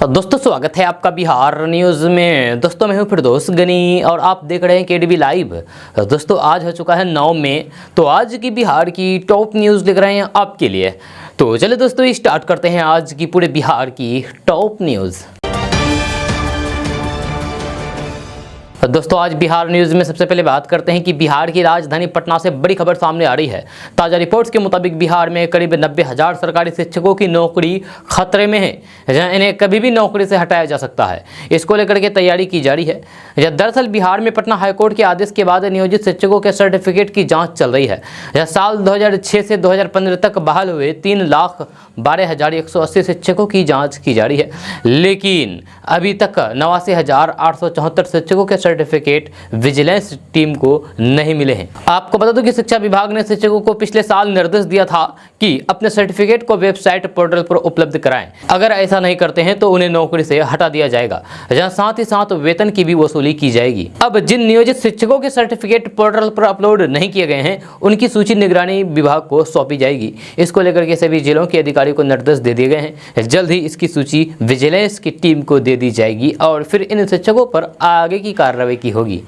दोस्तों स्वागत है आपका बिहार न्यूज़ में। दोस्तों मैं हूं फिरदौस गनी और आप देख रहे हैं केडीबी लाइव। दोस्तों आज हो चुका है 9 मई, तो आज की बिहार की टॉप न्यूज़ लिख रहे हैं आपके लिए। तो चलिए दोस्तों स्टार्ट करते हैं आज की पूरे बिहार की टॉप न्यूज़। दोस्तों आज बिहार न्यूज़ में सबसे पहले बात करते हैं कि बिहार की राजधानी पटना से बड़ी खबर सामने आ रही है। ताज़ा रिपोर्ट्स के मुताबिक बिहार में करीब 90,000 सरकारी शिक्षकों की नौकरी खतरे में है, जहां इन्हें कभी भी नौकरी से हटाया जा सकता है। इसको लेकर के तैयारी की जा रही है। दरअसल बिहार में पटना हाईकोर्ट के आदेश के बाद नियोजित शिक्षकों के सर्टिफिकेट की जाँच चल रही है। साल 2006 से 2015 तक बहाल हुए 3,12,180 शिक्षकों की जाँच की जा रही है, लेकिन अभी तक 89,874 शिक्षकों के सर्टिफिकेट विजिलेंस टीम को नहीं मिले हैं। आपको बता दूं कि शिक्षा विभाग ने शिक्षकों को पिछले साल निर्देश दिया था कि अपने सर्टिफिकेट को वेबसाइट पोर्टल पर उपलब्ध कराएं। अगर ऐसा नहीं करते हैं तो उन्हें नौकरी से हटा दिया जाएगा, जहां साथ ही साथ वेतन की भी वसूली की जाएगी। अब जिन नियोजित शिक्षकों के सर्टिफिकेट पोर्टल पर अपलोड नहीं किए गए हैं, उनकी सूची निगरानी विभाग को सौंपी जाएगी। इसको लेकर के सभी जिलों के अधिकारियों को निर्देश दे दिए गए हैं। जल्द ही इसकी सूची विजिलेंस की टीम को दे दी जाएगी और फिर इन शिक्षकों पर आगे की कार्रवाई की होगी।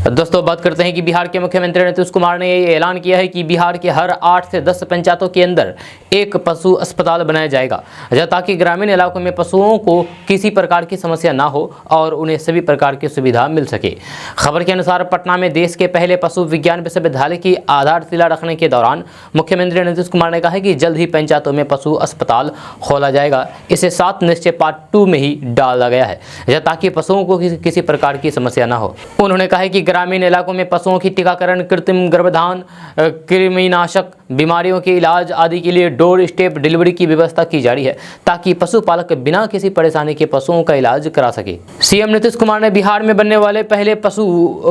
दोस्तों बात करते हैं कि बिहार के मुख्यमंत्री नीतीश कुमार ने ये ऐलान किया है कि बिहार के हर 8 से 10 पंचायतों के अंदर एक पशु अस्पताल बनाया जाएगा, ताकि ग्रामीण इलाकों में पशुओं को किसी प्रकार की समस्या ना हो और उन्हें सभी प्रकार की सुविधा मिल सके। खबर के अनुसार पटना में देश के पहले पशु विज्ञान विश्वविद्यालय की आधारशिला रखने के दौरान मुख्यमंत्री नीतीश कुमार ने कहा कि जल्द ही पंचायतों में पशु अस्पताल खोला जाएगा। इसे 7 निश्चय पार्ट 2 में ही डाला गया है, ताकि पशुओं को किसी प्रकार की समस्या ना हो। उन्होंने कहा कि ग्रामीण इलाकों में पशुओं की टीकाकरण, कृत्रिम गर्भधान, कृमिनाशक, बीमारियों के इलाज आदि के लिए डोर स्टेप डिलीवरी की व्यवस्था की जा रही है, ताकि पशुपालक बिना किसी परेशानी के पशुओं का इलाज करा सके। सीएम नीतीश कुमार ने बिहार में बनने वाले पहले पशु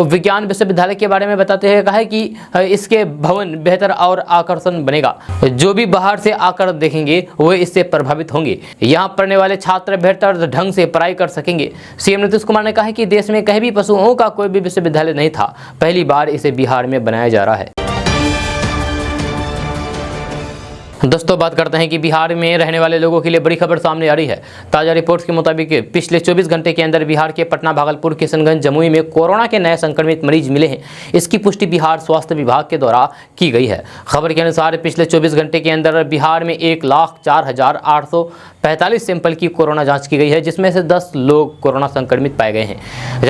विज्ञान विश्वविद्यालय के बारे में बताते हुए कहा है कि इसके भवन बेहतर और आकर्षण बनेगा। जो भी बाहर से आकर देखेंगे वे इससे प्रभावित होंगे। यहाँ पढ़ने वाले छात्र बेहतर ढंग से पढ़ाई कर सकेंगे। सीएम नीतीश कुमार ने कहा है कि देश में कहीं भी पशुओं का कोई भी विश्वविद्यालय नहीं था, पहली बार इसे बिहार में बनाया जा रहा है। दोस्तों बात करते हैं कि बिहार में रहने वाले लोगों के लिए बड़ी खबर सामने आ रही है। ताज़ा रिपोर्ट्स के मुताबिक पिछले 24 घंटे के अंदर बिहार के पटना, भागलपुर, किशनगंज, जमुई में कोरोना के नए संक्रमित मरीज मिले हैं। इसकी पुष्टि बिहार स्वास्थ्य विभाग के द्वारा की गई है। खबर के अनुसार पिछले 24 घंटे के अंदर बिहार में 1,04,845 सैंपल की कोरोना जाँच की गई है, जिसमें से 10 लोग कोरोना संक्रमित पाए गए हैं,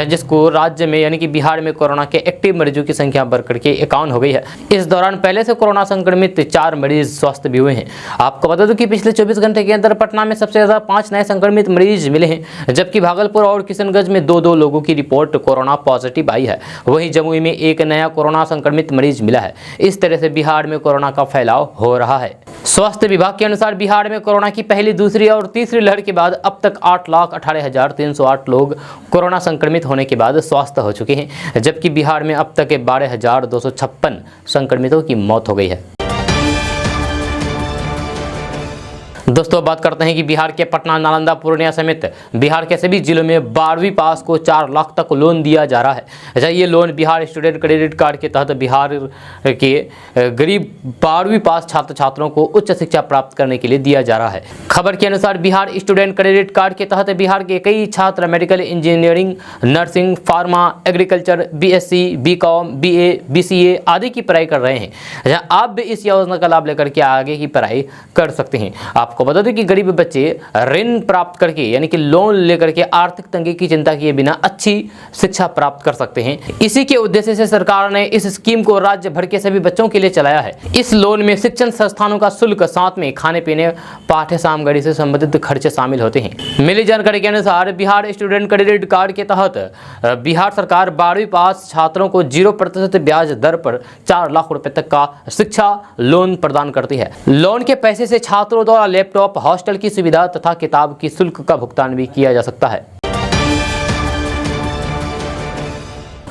जिसको राज्य में यानी कि बिहार में कोरोना के एक्टिव मरीजों की संख्या बढ़कर के 51 हो गई है। इस दौरान पहले से कोरोना संक्रमित 4 मरीज स्वस्थ भी हुए हैं। आपको बता दूं कि पिछले 24 घंटे के अंदर पटना में सबसे ज्यादा 5 नए संक्रमित मरीज मिले हैं, जबकि भागलपुर और किशनगंज में 2-2 लोगों की रिपोर्ट कोरोना पॉजिटिव आई है। वहीं जमुई में एक नया कोरोना संक्रमित मरीज मिला है। इस तरह से बिहार में कोरोना का फैलाव हो रहा है। स्वास्थ्य विभाग के अनुसार बिहार में कोरोना की पहली, दूसरी और तीसरी लहर के बाद अब तक 8,18,308 लोग कोरोना संक्रमित होने के बाद स्वस्थ हो चुके हैं, जबकि बिहार में अब तक 12,256 संक्रमितों की मौत हो गई है। दोस्तों बात करते हैं कि बिहार के पटना, नालंदा, पूर्णिया समेत बिहार के सभी जिलों में 12वीं पास को 4 लाख तक लोन दिया जा रहा है। ये loan Bihar student credit card के तहत बिहार के गरीब 12वीं पास छात्र छात्रों को उच्च शिक्षा प्राप्त करने के लिए दिया जा रहा है। खबर के अनुसार बिहार स्टूडेंट क्रेडिट कार्ड के तहत बिहार के कई छात्र medical engineering, nursing, pharma, agriculture, BSc, BCom, BA, BCA आदि की पढ़ाई कर रहे हैं। आप भी इस योजना का लाभ लेकर के आगे की पढ़ाई कर सकते हैं। आपको बता दें कि गरीब बच्चे ऋण प्राप्त करके यानी कि लोन लेकर के आर्थिक तंगी की चिंता किए बिना अच्छी शिक्षा प्राप्त कर सकते हैं। इसी के उद्देश्य से सरकार ने इस स्कीम को राज्य भर के सभी बच्चों के लिए चलाया है। इस लोन में शिक्षण संस्थानों का शुल्क, साथ में खाने पीने, पाठ्य सामग्री से संबंधित खर्चे शामिल होते हैं। मिली जानकारी के अनुसार बिहार स्टूडेंट क्रेडिट कार्ड के तहत बिहार सरकार 12वीं पास छात्रों को 0% ब्याज दर पर 4 लाख रुपए तक का शिक्षा लोन प्रदान करती है। लोन के पैसे से छात्रों द्वारा लैपटॉप, हॉस्टल की सुविधा तथा किताब की शुल्क का भुगतान भी किया जा सकता है।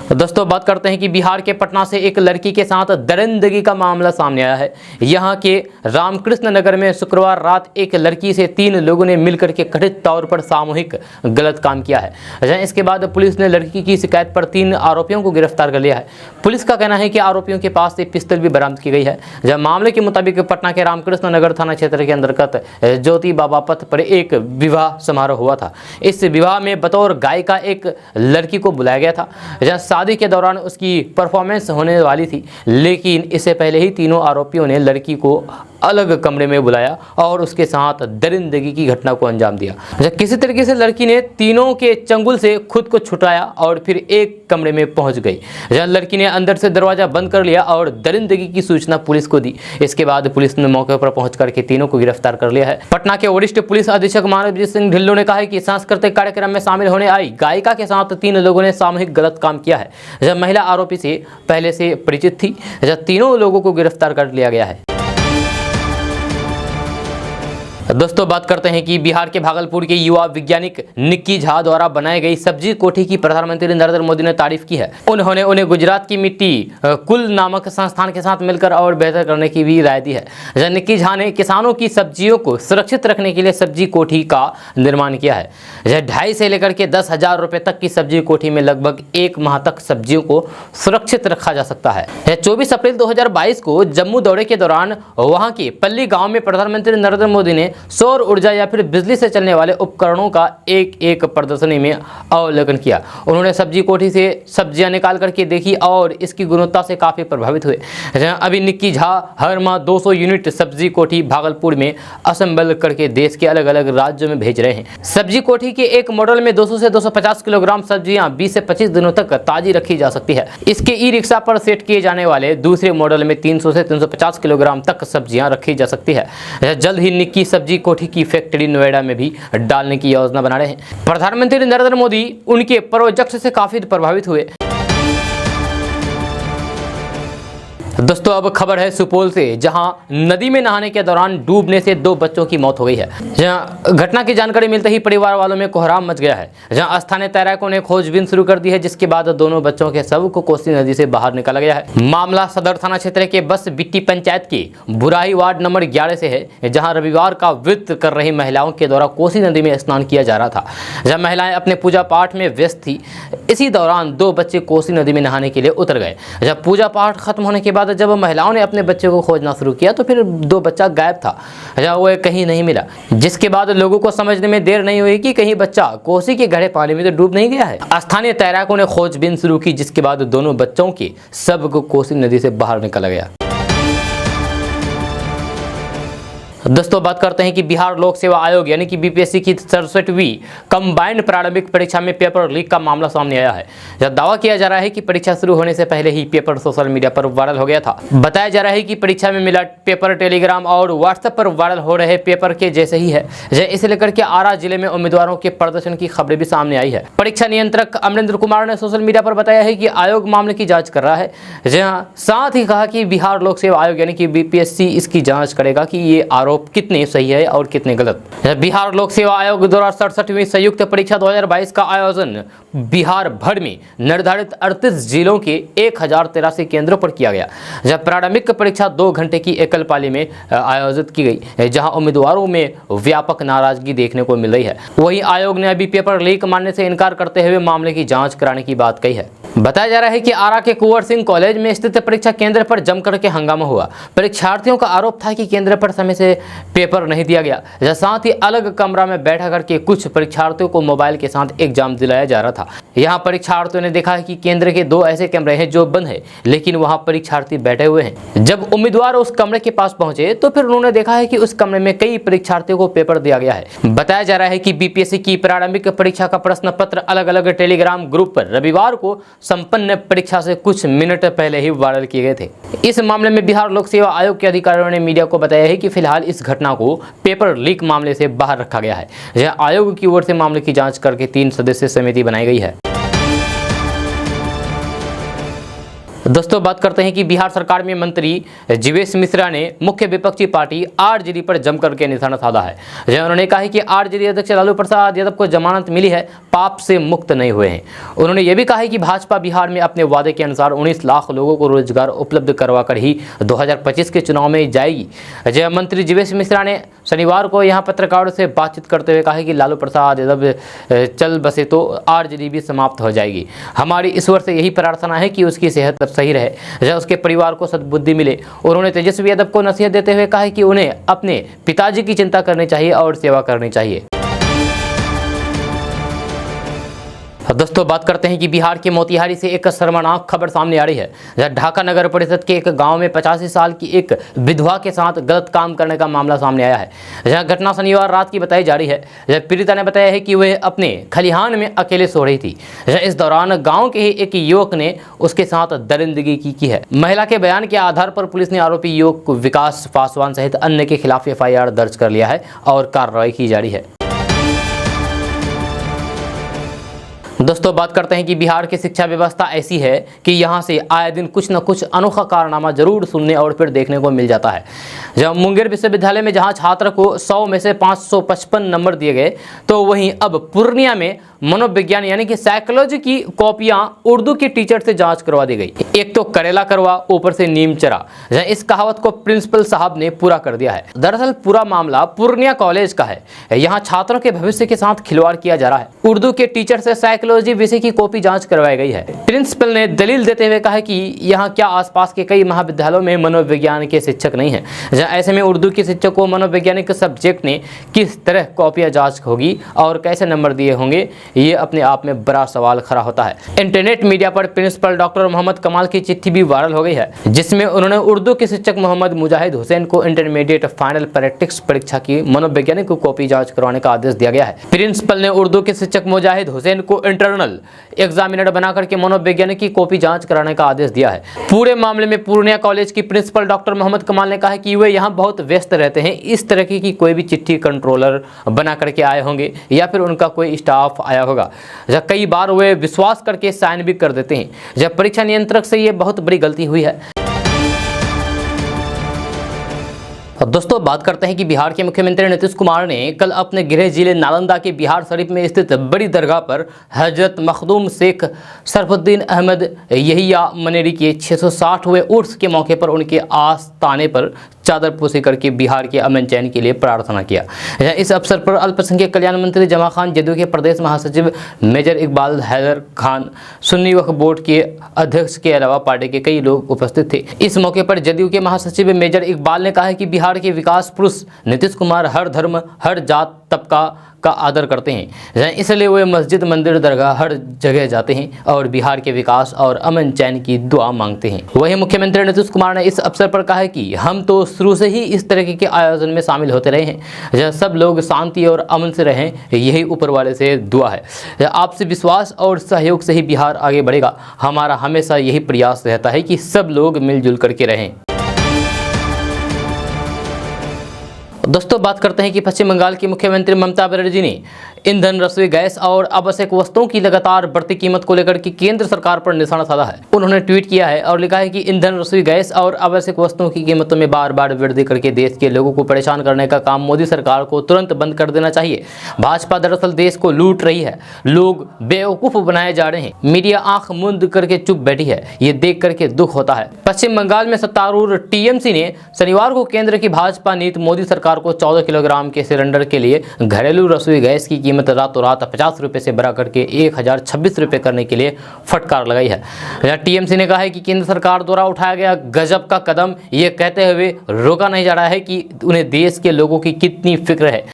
दोस्तों बात करते हैं कि बिहार के पटना से एक लड़की के साथ दरिंदगी का मामला सामने आया है। यहाँ के रामकृष्ण नगर में शुक्रवार रात एक लड़की से 3 लोगों ने मिलकर के कथित तौर पर सामूहिक गलत काम किया है। इसके बाद पुलिस ने लड़की की शिकायत पर 3 आरोपियों को गिरफ्तार कर लिया है। पुलिस का कहना है कि आरोपियों के पास से पिस्तौल भी बरामद की गई है। जहाँ मामले के मुताबिक पटना के रामकृष्ण नगर थाना क्षेत्र के अंतर्गत ज्योति बाबा पथ पर एक विवाह समारोह हुआ था। इस विवाह में बतौर गायिका एक लड़की को बुलाया गया था। जहाँ शादी के दौरान उसकी परफॉर्मेंस होने वाली थी, लेकिन इससे पहले ही तीनों आरोपियों ने लड़की को अलग कमरे में बुलाया और उसके साथ दरिंदगी की घटना को अंजाम दिया। जब किसी तरीके से लड़की ने तीनों के चंगुल से खुद को छुटाया और फिर एक कमरे में पहुंच गई। जहां लड़की ने अंदर से दरवाजा बंद कर लिया और दरिंदगी की सूचना पुलिस को दी। इसके बाद पुलिस ने मौके पर पहुंच करके तीनों को गिरफ्तार कर लिया है। पटना के वरिष्ठ पुलिस अधीक्षक मानवजीत सिंह ढिल्लों ने कहा है कि सांस्कृतिक कार्यक्रम में शामिल होने आई गायिका के साथ 3 लोगों ने सामूहिक गलत काम किया है। जब महिला आरोपी से पहले से परिचित थी, जब तीनों लोगों को गिरफ्तार कर लिया गया है। दोस्तों बात करते हैं कि बिहार के भागलपुर के युवा वैज्ञानिक निक्की झा द्वारा बनाई गई सब्जी कोठी की प्रधानमंत्री नरेंद्र मोदी ने तारीफ की है। उन्होंने उन्हें गुजरात की मिट्टी कुल नामक संस्थान के साथ मिलकर और बेहतर करने की भी राय दी है। निक्की झा ने किसानों की सब्जियों को सुरक्षित रखने के लिए सब्जी कोठी का निर्माण किया है। 2.5 से लेकर के 10,000 रुपये तक की सब्जी कोठी में लगभग 1 माह तक सब्जियों को सुरक्षित रखा जा सकता है। 24 अप्रैल 2022 को जम्मू दौरे के दौरान वहां के पल्ली गांव में प्रधानमंत्री नरेंद्र मोदी ने सौर ऊर्जा या फिर बिजली से चलने वाले उपकरणों का एक प्रदर्शनी में अवलोकन किया। उन्होंने सब्जी कोठी से सब्जियां निकाल करके देखी और इसकी गुणवत्ता से काफी प्रभावित हुए। अभी निक्की झा हर माह 200 यूनिट सब्जी कोठी भागलपुर में असेंबल करके देश के अलग अलग राज्यों में भेज रहे हैं। सब्जी कोठी के एक मॉडल में 200 से 250 किलोग्राम सब्जियां 20 से 25 दिनों तक ताजी रखी जा सकती है। इसके ई रिक्शा पर सेट किए जाने वाले दूसरे मॉडल में 300 से 350 किलोग्राम तक सब्जियां रखी जा सकती है। जल्द ही निक्की सब्जी कोठी की फैक्ट्री नोएडा में भी डालने की योजना बना रहे हैं। प्रधानमंत्री नरेंद्र मोदी उनके प्रोजेक्ट से काफी प्रभावित हुए। दोस्तों अब खबर है सुपौल से, जहां नदी में नहाने के दौरान डूबने से 2 बच्चों की मौत हो गई है। जहां घटना की जानकारी मिलते ही परिवार वालों में कोहराम मच गया है। जहां स्थानीय तैराकों ने खोजबीन शुरू कर दी है, जिसके बाद दोनों बच्चों के शव को कोसी नदी से बाहर निकाला गया है। मामला सदर थाना क्षेत्र के बस बिट्टी पंचायत के बुराई वार्ड नंबर 11 से है, जहाँ रविवार का व्रत कर रही महिलाओं के द्वारा कोसी नदी में स्नान किया जा रहा था। जब महिलाएं अपने पूजा पाठ में व्यस्त थी, इसी दौरान 2 बच्चे कोसी नदी में नहाने के लिए उतर गए। जब पूजा पाठ खत्म होने के बाद जब महिलाओं ने अपने बच्चे को खोजना शुरू किया तो फिर 2 बच्चा गायब था, वो कहीं नहीं मिला। जिसके बाद लोगों को समझने में देर नहीं हुई कि कहीं बच्चा कोसी के गहरे पानी में तो डूब नहीं गया है। स्थानीय तैराकों ने खोजबीन शुरू की, जिसके बाद दोनों बच्चों के शव को कोसी नदी से बाहर निकाला गया। दोस्तों बात करते हैं कि बिहार लोक सेवा आयोग यानी कि बीपीएससी की 67वीं कंबाइंड प्रारंभिक परीक्षा में पेपर लीक का मामला सामने आया है। जब दावा किया जा रहा है कि परीक्षा शुरू होने से पहले ही पेपर सोशल मीडिया पर वायरल हो गया था। बताया जा रहा है कि परीक्षा में मिला पेपर टेलीग्राम और व्हाट्सएप पर वायरल हो रहे पेपर के जैसे ही है। इसे लेकर के आरा जिले में उम्मीदवारों के प्रदर्शन की खबरें भी सामने आई है। परीक्षा नियंत्रक अमरेंद्र कुमार ने सोशल मीडिया पर बताया है कि आयोग मामले की जाँच कर रहा है। साथ ही कहा कि बिहार लोक सेवा आयोग यानी कि बीपीएससी इसकी जाँच करेगा कि ये आरोप कितने सही है और कितने गलत। बिहार लोक सेवा आयोग द्वारा 67वीं संयुक्त परीक्षा 2022 का आयोजन बिहार भर में निर्धारित 38 जिलों के 1083 केंद्रों पर किया गया। जब प्रारंभिक परीक्षा 2 घंटे की एकल पाली में आयोजित की गई, जहां उम्मीदवारों में व्यापक नाराजगी देखने को मिल रही है। वहीं आयोग ने अभी पेपर लीक मानने से इनकार करते हुए मामले की जांच कराने की बात कही है। बताया जा रहा है कि आरा के कुंवर सिंह कॉलेज में स्थित परीक्षा केंद्र पर जमकर के हंगामा हुआ। परीक्षार्थियों का आरोप था कि केंद्र पर समय से पेपर नहीं दिया गया। साथ ही अलग कमरा में बैठा करके कुछ परीक्षार्थियों को मोबाइल के साथ एग्जाम दिलाया जा रहा था। यहाँ परीक्षार्थियों ने देखा है कि केंद्र के 2 ऐसे कमरे हैं जो बंद है, लेकिन वहाँ परीक्षार्थी बैठे हुए हैं। जब उम्मीदवार उस कमरे के पास पहुंचे तो फिर उन्होंने देखा है कि उस कमरे में कई परीक्षार्थियों को पेपर दिया गया है। बताया जा रहा है कि बीपीएससी की प्रारंभिक परीक्षा का प्रश्न पत्र अलग अलग टेलीग्राम ग्रुप पर रविवार को संपन्न परीक्षा से कुछ मिनट पहले ही वायरल किए गए थे। इस मामले में बिहार लोक सेवा आयोग के अधिकारियों ने मीडिया को बताया है कि फिलहाल इस घटना को पेपर लीक मामले से बाहर रखा गया है। यह आयोग की ओर से मामले की जांच करके 3 सदस्यीय समिति बनाई गई है। दोस्तों बात करते हैं कि बिहार सरकार में मंत्री जीवेश मिश्रा ने मुख्य विपक्षी पार्टी आरजेडी पर जमकर के निशाना साधा है। उन्होंने कहा है कि आरजेडी अध्यक्ष लालू प्रसाद यादव को जमानत मिली है, पाप से मुक्त नहीं हुए हैं। उन्होंने ये भी कहा है कि भाजपा बिहार में अपने वादे के अनुसार 19 लाख लोगों को रोजगार उपलब्ध करवाकर ही 2025 के चुनाव में जाएगी। जय मंत्री जीवेश मिश्रा ने शनिवार को यहां पत्रकारों से बातचीत करते हुए कहा कि लालू प्रसाद यादव चल बसे तो आरजेडी भी समाप्त हो जाएगी। हमारी ईश्वर से यही प्रार्थना है कि उसकी सेहत सही रहे, जब उसके परिवार को सद्बुद्धि मिले। उन्होंने तेजस्वी यादव को नसीहत देते हुए कहा कि उन्हें अपने पिताजी की चिंता करनी चाहिए और सेवा करनी चाहिए। दोस्तों बात करते हैं कि बिहार के मोतिहारी से एक शर्मनाक खबर सामने आ रही है, जहां ढाका नगर परिषद के एक गांव में 85 साल की एक विधवा के साथ गलत काम करने का मामला सामने आया है। जहां घटना शनिवार रात की बताई जा रही है। जहां पीड़िता ने बताया है कि वह अपने खलिहान में अकेले सो रही थी। इस दौरान गाँव के ही एक युवक ने उसके साथ दरिंदगी की है। महिला के बयान के आधार पर पुलिस ने आरोपी युवक विकास पासवान सहित अन्य के खिलाफ FIR दर्ज कर लिया है और कार्रवाई की जा रही है। दोस्तों बात करते हैं कि बिहार की शिक्षा व्यवस्था ऐसी है कि यहाँ से आए दिन कुछ न कुछ अनोखा कारनामा जरूर सुनने और फिर देखने को मिल जाता है। जब मुंगेर विश्वविद्यालय में जहाँ छात्र को 100 में से 555 नंबर दिए गए, तो वहीं अब पूर्णिया में मनोविज्ञान यानी कि साइकोलॉजी की कॉपियां उर्दू के टीचर से जांच करवा दी गई। एक तो करेला करवा ऊपर से नीम चरा। इस कहावत को प्रिंसिपल साहब ने पूरा कर दिया है। दरअसल पूरा मामला पूर्णिया कॉलेज का है। यहाँ छात्रों के भविष्य के साथ खिलवाड़ किया जा रहा है। उर्दू के टीचर से साइकोलॉजी विषय की कॉपी जांच करवाई गई है। प्रिंसिपल ने दलील देते हुए कहा कि यहाँ क्या आसपास के कई महाविद्यालयों में मनोविज्ञान के शिक्षक नहीं है। ऐसे में उर्दू के शिक्षक को मनोवैज्ञानिक सब्जेक्ट ने किस तरह कॉपियां जांच होगी और कैसे नंबर दिए होंगे, ये अपने आप में बड़ा सवाल खड़ा होता है। इंटरनेट मीडिया पर प्रिंसिपल डॉक्टर मोहम्मद कमाल की चिट्ठी भी वायरल हो गई है, जिसमें उन्होंने उर्दू के शिक्षक मोहम्मद मुजाहिद हुसैन को इंटरमीडिएट फाइनल प्रैक्टिस परीक्षा की मनोवैज्ञानिक कॉपी जांच करवाने का आदेश दिया गया है। प्रिंसिपल ने उर्दू के शिक्षक मुजाहिद हुसैन को इंटरनल एग्जामिनर बनाकर के मनोवैज्ञानिक की कॉपी जांच कराने का आदेश दिया है। पूरे मामले में पूर्णिया कॉलेज की प्रिंसिपल डॉक्टर मोहम्मद कमाल ने कहा कि वे यहाँ बहुत व्यस्त रहते हैं। इस तरह की कोई भी चिट्ठी कंट्रोलर बना करके आए होंगे या फिर उनका कोई स्टाफ आया होगा। जब कई बार वे विश्वास करके साइन भी कर देते हैं। जब परीक्षा नियंत्रक से ये बहुत बड़ी गलती हुई है। अब दोस्तों बात करते हैं कि बिहार के मुख्यमंत्री नीतीश कुमार ने कल अपने गृह जिले नालंदा के बिहार शरीफ में स्थित बड़ी दरगाह पर हजरत मखदूम शेख सरफुद्दीन अहमद यहिया मनेरी के 660वें उर्स के मौके पर उनके आस्थाने पर चादर पोशी करके बिहार के अमन चैन के लिए प्रार्थना किया। इस अवसर पर अल्पसंख्यक कल्याण मंत्री जमा खान, जदयू के प्रदेश महासचिव मेजर इकबाल हैदर खान, सुन्नी वक्फ बोर्ड के अध्यक्ष के अलावा पार्टी के कई लोग उपस्थित थे। इस मौके पर जदयू के महासचिव मेजर इकबाल ने कहा है कि बिहार के विकास पुरुष नीतीश कुमार हर धर्म, हर जात, तबका का आदर करते हैं, इसलिए वे मस्जिद, मंदिर, दरगाह हर जगह जाते हैं और बिहार के विकास और अमन चैन की दुआ मांगते हैं। वहीं मुख्यमंत्री नीतीश कुमार ने इस अवसर पर कहा है कि हम तो शुरू से ही इस तरह के आयोजन में शामिल होते रहे हैं, जहाँ सब लोग शांति और अमन से रहें, यही ऊपर वाले से दुआ है। आपसे विश्वास और सहयोग से ही बिहार आगे बढ़ेगा। हमारा हमेशा यही प्रयास रहता है कि सब लोग मिलजुल करके रहें। दोस्तों बात करते हैं कि पश्चिम बंगाल की मुख्यमंत्री ममता बनर्जी ने ईंधन, रसोई गैस और आवश्यक वस्तुओं की लगातार बढ़ती कीमत को लेकर के केंद्र सरकार पर निशाना साधा है। उन्होंने ट्वीट किया है और लिखा है कि ईंधन, रसोई गैस और आवश्यक वस्तुओं की कीमतों में बार बार वृद्धि करके देश के लोगों को परेशान करने का काम मोदी सरकार को तुरंत बंद कर देना चाहिए। भाजपा दरअसल देश को लूट रही है, लोग बेवकूफ बनाए जा रहे हैं, मीडिया आंख मूंद करके चुप बैठी है। ये देख करके दुख होता है। पश्चिम बंगाल में सत्तारूढ़ TMC ने शनिवार को केंद्र की भाजपा नीति मोदी सरकार को 14 किलोग्राम के सिलेंडर के लिए घरेलू रसोई गैस की कीमत रातों रात 50 रुपये से बढ़ा करके 1026 रुपये करने के लिए फटकार लगाई है। TMC ने कहा है कि केंद्र सरकार द्वारा उठाया गया गजब का कदम ये कहते हुए रोका नहीं जा रहा है कि उन्हें देश के लोगों की कितनी फिक्र है।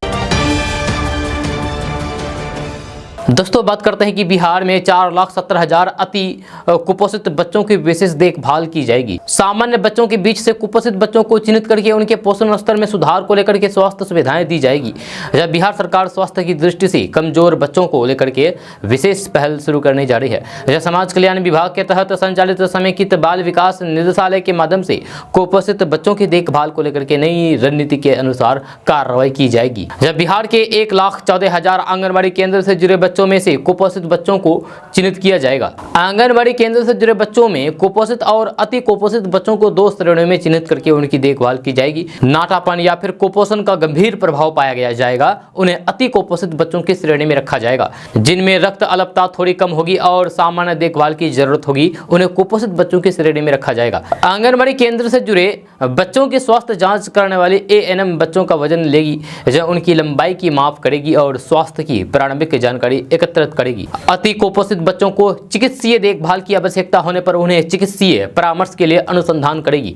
दोस्तों बात करते हैं कि बिहार में 4,70,000 अति कुपोषित बच्चों की विशेष देखभाल की जाएगी। सामान्य बच्चों के बीच से कुपोषित बच्चों को चिन्हित करके उनके पोषण स्तर में सुधार को लेकर के स्वास्थ्य सुविधाएं दी जाएगी। जब बिहार सरकार स्वास्थ्य की दृष्टि से कमजोर बच्चों को लेकर के विशेष पहल शुरू करने जा रही है। यह समाज कल्याण विभाग के तहत संचालित समेकित बाल विकास निदेशालय के माध्यम से कुपोषित बच्चों की देखभाल को लेकर के नई रणनीति के अनुसार कार्रवाई की जाएगी। जब बिहार के 1,14,000 आंगनबाड़ी केंद्र से जुड़े बच्चों में से कुपोषित बच्चों को चिन्हित किया जाएगा। आंगनबाड़ी केंद्र से जुड़े बच्चों में कुपोषित और अति कुपोषित बच्चों को 2 श्रेणियों में चिन्हित करके उनकी देखभाल की जाएगी। नाटापन या फिर कुपोषण का गंभीर प्रभाव पाया गया जाएगा, उन्हें अति कुपोषित बच्चों की श्रेणी में रखा जाएगा। जिनमें रक्त अल्पता थोड़ी कम होगी और सामान्य देखभाल की जरूरत होगी, उन्हें कुपोषित बच्चों की श्रेणी में रखा जाएगा। आंगनबाड़ी केंद्र से जुड़े बच्चों की स्वास्थ्य जांच करने वाली एएनएम बच्चों का वजन लेगी, जो उनकी लंबाई की माप करेगी और स्वास्थ्य की प्रारंभिक जानकारी एकत्रित करेगी। अति कुपोषित बच्चों को चिकित्सीय देखभाल की आवश्यकता होने पर उन्हें चिकित्सीय परामर्श के लिए अनुसंधान करेगी।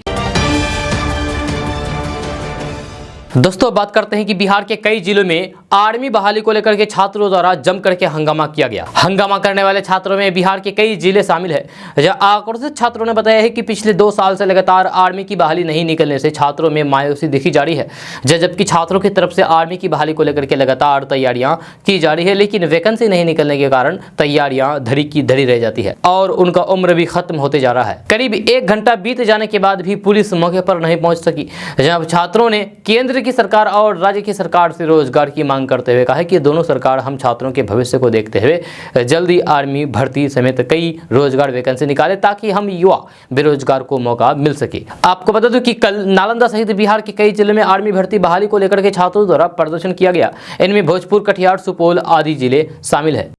दोस्तों बात करते हैं कि बिहार के कई जिलों में आर्मी बहाली को लेकर के छात्रों द्वारा जम करके हंगामा किया गया। हंगामा करने वाले छात्रों में बिहार के कई जिले शामिल है। जहां आक्रोशित छात्रों ने बताया है कि पिछले 2 साल से लगातार आर्मी की बहाली नहीं निकलने से छात्रों में मायूसी दिखी जा रही है, जबकि छात्रों की तरफ से आर्मी की बहाली को लेकर के लगातार तैयारियां की जा रही है, लेकिन वैकेंसी नहीं निकलने के कारण तैयारियां धरी की धरी रह जाती है और उनका उम्र भी खत्म होते जा रहा है। करीब 1 घंटा बीत जाने के बाद भी पुलिस मौके पर नहीं पहुंच सकी। जहां छात्रों ने केंद्र की सरकार और राज्य की सरकार से रोजगार की मांग करते हुए कहा है कि दोनों सरकार हम छात्रों के भविष्य को देखते हुए जल्दी आर्मी भर्ती समेत कई रोजगार वैकेंसी निकाले, ताकि हम युवा बेरोजगार को मौका मिल सके। आपको बता दूं कि कल नालंदा सहित बिहार के कई जिलों में आर्मी भर्ती बहाली को लेकर के छात्रों द्वारा प्रदर्शन किया गया। इनमें भोजपुर, कटिहार, सुपौल आदि जिले शामिल है।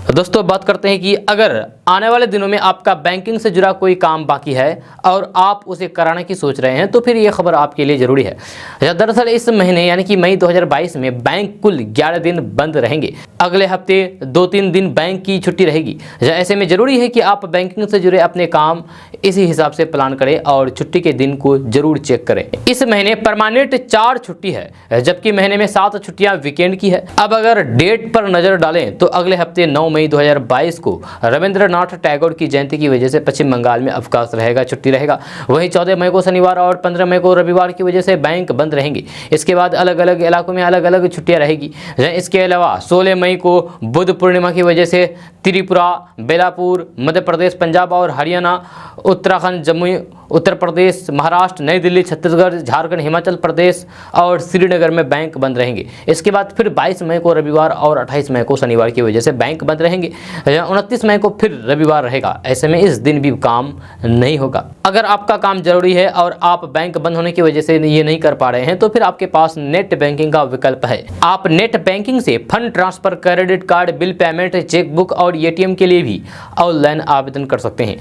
दोस्तों बात करते हैं कि अगर आने वाले दिनों में आपका बैंकिंग से जुड़ा कोई काम बाकी है और आप उसे कराने की सोच रहे हैं, तो फिर यह खबर आपके लिए जरूरी है। दरअसल इस महीने यानी कि मई 2022 में बैंक कुल 11 दिन बंद रहेंगे। अगले हफ्ते 2-3 दिन बैंक की छुट्टी रहेगी। ऐसे में जरूरी है कि आप बैंकिंग से जुड़े अपने काम इसी हिसाब से प्लान करें और छुट्टी के दिन को जरूर चेक करें। इस महीने परमानेंट 4 छुट्टी है, जबकि महीने में 7 छुट्टियां वीकेंड की है। अब अगर डेट पर नजर डालें तो अगले हफ्ते 9 मई 2022 को रविंद्रनाथ टैगोर की जयंती की वजह से पश्चिम बंगाल में अवकाश रहेगा, छुट्टी रहेगा। वहीं 14 मई को शनिवार और 15 मई को रविवार की वजह से बैंक बंद रहेंगे। इसके बाद अलग अलग इलाकों में अलग अलग छुट्टियां रहेगी। इसके अलावा 16 मई को बुद्ध पूर्णिमा की वजह से त्रिपुरा, बेलापुर, मध्य प्रदेश, पंजाब और हरियाणा, उत्तराखंड, जम्मू, उत्तर प्रदेश, महाराष्ट्र, नई दिल्ली, छत्तीसगढ़, झारखंड, हिमाचल प्रदेश और श्रीनगर में बैंक बंद रहेंगे। इसके बाद फिर 22 मई को रविवार और 28 मई को शनिवार की वजह से बैंक बंद रहेंगे। 29 मई को फिर रविवार रहेगा। ऐसे में इस दिन भी काम नहीं होगा। अगर आपका काम जरूरी है और आप बैंक बंद होने की वजह से ये नहीं कर पा रहे हैं, तो फिर आपके पास नेट बैंकिंग का विकल्प है। आप नेट बैंकिंग से fund transfer, credit card, bill payment, chequebook और एटीएम के लिए भी ऑनलाइन आवेदन कर सकते हैं।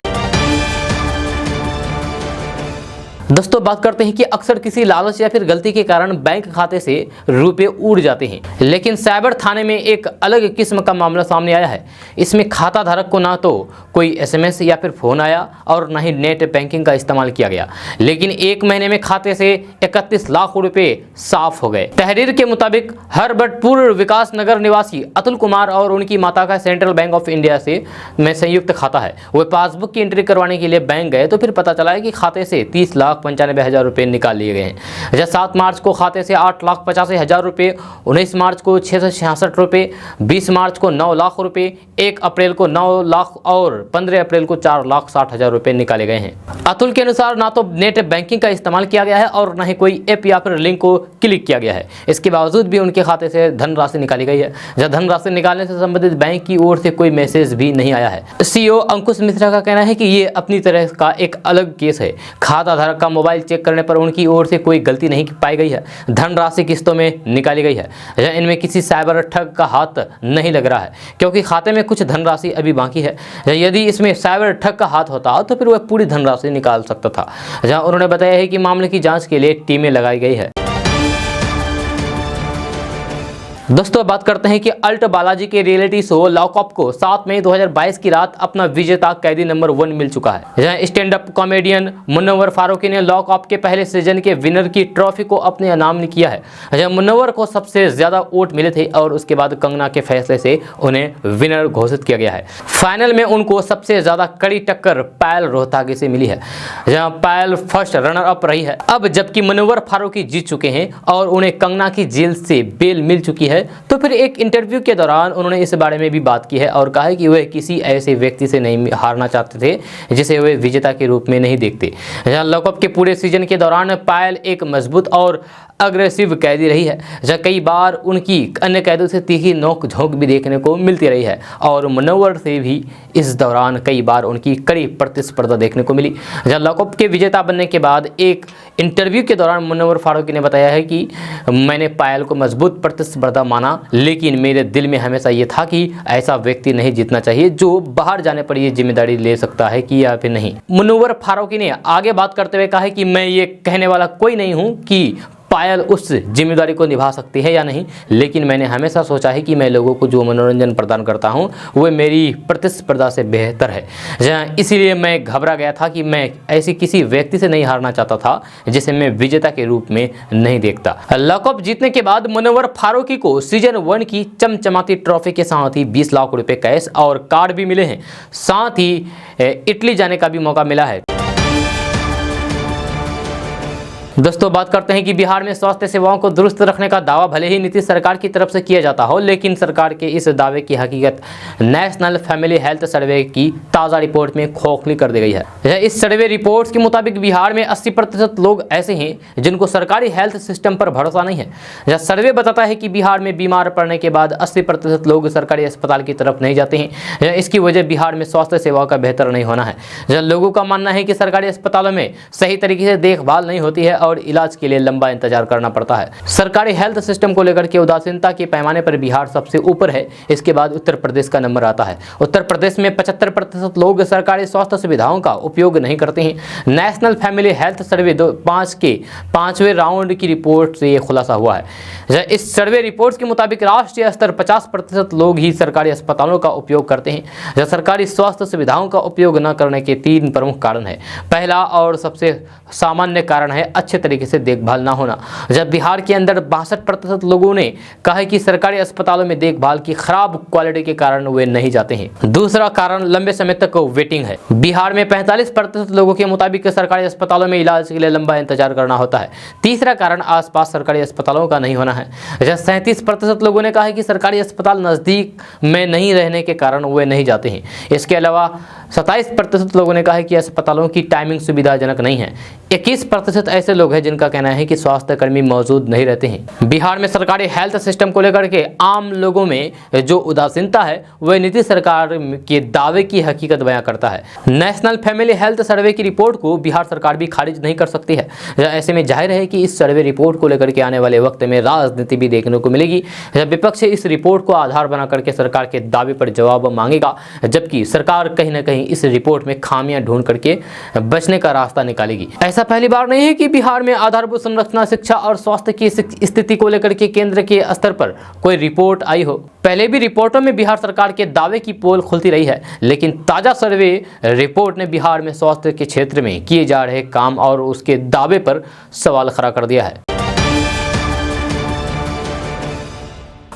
दोस्तों बात करते हैं कि अक्सर किसी लालच या फिर गलती के कारण बैंक खाते से रुपए उड़ जाते हैं, लेकिन साइबर थाने में एक अलग किस्म का मामला सामने आया है। इसमें खाता धारक को ना तो कोई एसएमएस या फिर फोन आया और ना ही नेट बैंकिंग का इस्तेमाल किया गया, लेकिन 1 महीने में खाते से 31 लाख रुपए साफ हो गए। तहरीर के मुताबिक हरबटपुर विकास नगर निवासी अतुल कुमार और उनकी माता का सेंट्रल बैंक ऑफ इंडिया से में संयुक्त खाता है। वे पासबुक की एंट्री करवाने के लिए बैंक गए तो फिर पता चला है कि खाते से 30,95,000 रुपए निकाल लिए गए हैं। 7 मार्च को खाते से 8,85,000 रुपए, 19 मार्च को 666 रुपए, 20 मार्च को 9 लाख रुपए, 1 अप्रैल को 9 लाख और 15 अप्रैल को 4,60,000 रुपए निकाले गए हैं। अतुल के अनुसार ना तो नेट बैंकिंग का इस्तेमाल किया गया है और न ही कोई ऐप या फिर लिंक को क्लिक किया गया है। इसके बावजूद भी उनके खाते से धनराशि निकाली गई है। जब धनराशि निकालने से संबंधित बैंक की ओर से कोई मैसेज भी नहीं आया है। सीईओ अंकुश मिश्रा का कहना है कि ये अपनी तरह का एक अलग केस है। खाता धारक का मोबाइल चेक करने पर उनकी ओर से कोई गलती नहीं पाई गई है। धनराशि किस्तों में निकाली गई है। इनमें किसी साइबर ठग का हाथ नहीं लग रहा है, क्योंकि खाते में कुछ धनराशि अभी बाकी है। यदि इसमें साइबर ठग का हाथ होता तो फिर वह पूरी धनराशि निकाल सकता था। जहां उन्होंने बताया है कि मामले की जांच के लिए टीमें लगाई गई है। दोस्तों बात करते हैं कि अल्ट बालाजी के रियलिटी शो लॉकअप को 7 मई 2022 की रात अपना विजेता कैदी नंबर 1 मिल चुका है। जहां stand up comedian Munawar Faruqui ने लॉकअप के पहले सीजन के विनर की ट्रॉफी को अपने नाम किया है। जहां मुनव्वर को सबसे ज्यादा वोट मिले थे और उसके बाद कंगना के फैसले से उन्हें विनर घोषित किया गया है। फाइनल में उनको सबसे ज्यादा कड़ी टक्कर पायल रोहतागी से मिली है, जहां पायल फर्स्ट रनर अप रही है। अब जबकि मुनव्वर फारूकी जीत चुके हैं और उन्हें कंगना की जेल से बेल मिल चुकी है, है। तो फिर एक इंटरव्यू के दौरान उन्होंने इस बारे में भी बात की है और कहा है कि वह किसी ऐसे व्यक्ति से नहीं हारना चाहते थे जिसे वे विजेता के रूप में नहीं देखते। लॉकअप के पूरे सीजन के दौरान पायल एक मजबूत और अग्रेसिव कैदी रही है, जहाँ कई बार उनकी अन्य कैदों से तीखी नोक झोंक भी देखने को मिलती रही है और मुनव्वर से भी इस दौरान कई बार उनकी कड़ी प्रतिस्पर्धा देखने को मिली। जहाँ लॉकअप के विजेता बनने के बाद एक इंटरव्यू के दौरान मुनव्वर फारूकी ने बताया है कि मैंने पायल को मजबूत प्रतिस्पर्धा माना, लेकिन मेरे दिल में हमेशा ये था कि ऐसा व्यक्ति नहीं जीतना चाहिए जो बाहर जाने पर ये जिम्मेदारी ले सकता है कि या फिर नहीं। मुनव्वर फारूकी ने आगे बात करते हुए कहा है कि मैं ये कहने वाला कोई नहीं हूँ कि पायल उस जिम्मेदारी को निभा सकती है या नहीं, लेकिन मैंने हमेशा सोचा है कि मैं लोगों को जो मनोरंजन प्रदान करता हूं वो मेरी प्रतिस्पर्धा से बेहतर है। जहाँ इसीलिए मैं घबरा गया था कि मैं ऐसी किसी व्यक्ति से नहीं हारना चाहता था जिसे मैं विजेता के रूप में नहीं देखता। लॉकअप जीतने के बाद मुनव्वर फारूकी को सीजन 1 की चमचमाती ट्रॉफी के साथ ही 20 लाख रुपए कैश और कार्ड भी मिले हैं। साथ ही इटली जाने का भी मौका मिला है। दोस्तों बात करते हैं कि बिहार में स्वास्थ्य सेवाओं को दुरुस्त रखने का दावा भले ही नीतीश सरकार की तरफ से किया जाता हो, लेकिन सरकार के इस दावे की हकीकत नेशनल फैमिली हेल्थ सर्वे की ताज़ा रिपोर्ट में खोखली कर दी गई है। इस सर्वे रिपोर्ट के मुताबिक बिहार में 80% लोग ऐसे हैं जिनको सरकारी हेल्थ सिस्टम पर भरोसा नहीं है। यह सर्वे बताता है कि बिहार में बीमार पड़ने के बाद 80% लोग सरकारी अस्पताल की तरफ नहीं जाते हैं। इसकी वजह बिहार में स्वास्थ्य सेवाओं का बेहतर नहीं होना है। लोगों का मानना है कि सरकारी अस्पतालों में सही तरीके से देखभाल नहीं होती है और इलाज के लिए लंबा इंतजार करना पड़ता है। सरकारी हेल्थ सिस्टम को लेकर के उदासीनता के पैमाने पर बिहार सबसे ऊपर है। इसके बाद उत्तर प्रदेश का नंबर आता है। उत्तर प्रदेश में 75% लोग सरकारी स्वास्थ्य सुविधाओं का उपयोग नहीं करते हैं। नेशनल फैमिली हेल्थ सर्वे 2005 के 5वें राउंड की रिपोर्ट से यह खुलासा हुआ है। इस सर्वे रिपोर्ट के मुताबिक राष्ट्रीय स्तर 50% लोग ही सरकारी अस्पतालों का उपयोग करते हैं। सरकारी स्वास्थ्य सुविधाओं का उपयोग न करने के 3 प्रमुख कारण है। पहला और सबसे सामान्य कारण है अच्छे तरीके से देखभाल ना होना। जब बिहार के अंदर 62% लोगों ने कहा है कि सरकारी अस्पतालों में देखभाल की खराब क्वालिटी के कारण वे नहीं जाते हैं। दूसरा कारण लंबे समय तक वेटिंग है। बिहार में 45% लोगों के मुताबिक सरकारी अस्पतालों में इलाज के लिए लंबा इंतजार करना होता है। तीसरा कारण आसपास सरकारी अस्पतालों का नहीं होना है। जब 37% लोगों ने कहा है कि सरकारी अस्पताल नजदीक में नहीं रहने के कारण वे नहीं जाते हैं। इसके अलावा 27% लोगों ने कहा है कि अस्पतालों की टाइमिंग सुविधाजनक नहीं है। 21% ऐसे लोग हैं जिनका कहना है कि स्वास्थ्य कर्मी मौजूद नहीं रहते हैं। बिहार में सरकारी हेल्थ सिस्टम को लेकर के आम लोगों में जो उदासीनता है वह नीतीश सरकार के दावे की हकीकत बयां करता है। नेशनल फैमिली हेल्थ सर्वे की रिपोर्ट को बिहार सरकार भी खारिज नहीं कर सकती है। ऐसे में जाहिर है कि इस सर्वे रिपोर्ट को लेकर के आने वाले वक्त में राजनीति भी देखने को मिलेगी। विपक्ष इस रिपोर्ट को आधार बना करके सरकार के दावे पर जवाब मांगेगा, जबकि सरकार कहीं ना कहीं इस रिपोर्ट में खामियां ढूंढ करके बचने का रास्ता निकालेगी। ऐसा पहली बार नहीं है कि बिहार में आधारभूत संरचना, शिक्षा और स्वास्थ्य की स्थिति को लेकर के केंद्र के स्तर पर कोई रिपोर्ट आई हो। पहले भी रिपोर्टों में बिहार सरकार के दावे की पोल खुलती रही है, लेकिन ताजा सर्वे रिपोर्ट ने बिहार में स्वास्थ्य के क्षेत्र में किए जा रहे काम और उसके दावे पर सवाल खड़ा कर दिया है।